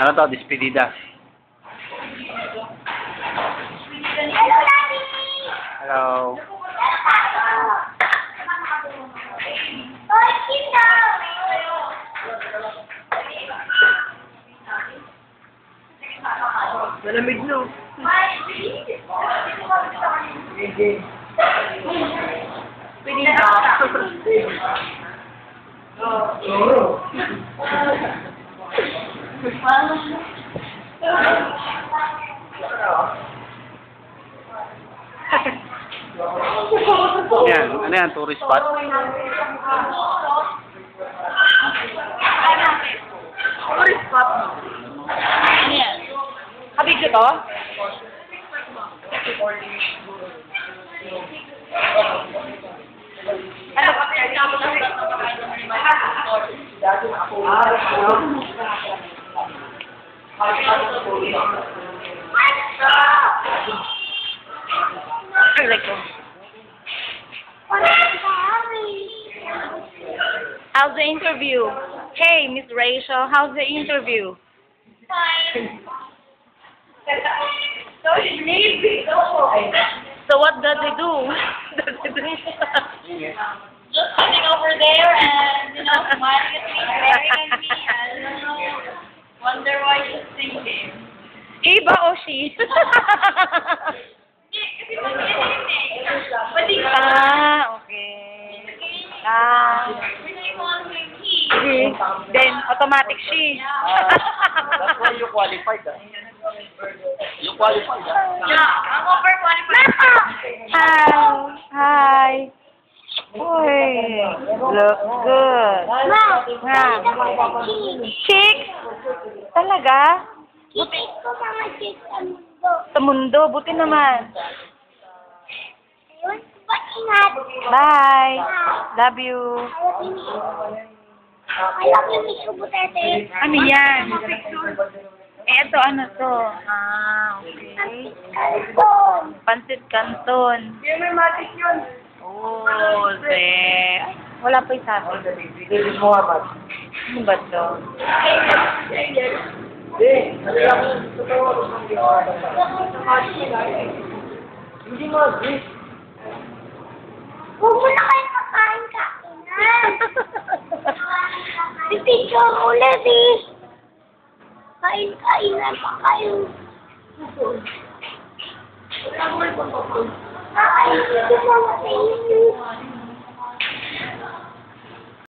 Ano to? Despedida. Hello, Daddy! Hello. Oy, Kinda! Malamig no. Pwede na. Yan. Ano yan? Tourist spot? Tourist spot. Ano yan? Kabidyo to? How's the interview? Hey, Miss Rachel, how's the interview? Fine. So she's leaving. So what does he do? Just sitting over there and, smiling at me, staring at me, and, wonder why she's thinking. He ba o she? Okay. He. Then, automatic she. That's why you qualified, You qualified, I'm overqualified. Hi. Uy, look good. Chick? Talaga? Chick ko mga chick sa mundo. Sa mundo? Buti naman. Ayun, ingat. Bye. Love you. I love you, Miss Butete. Ano yan? Ito, ano to? Okay. Canton. Pansit Canton. Yung may matik yun. Oh, wala pa yung sabi. David Muhammad. Ano ba to? Hindi mag-gis. Huwag mo na kayo kakain si teacher ulit eh. Kain-kainan pa kayo. Kakain dito mga kainin.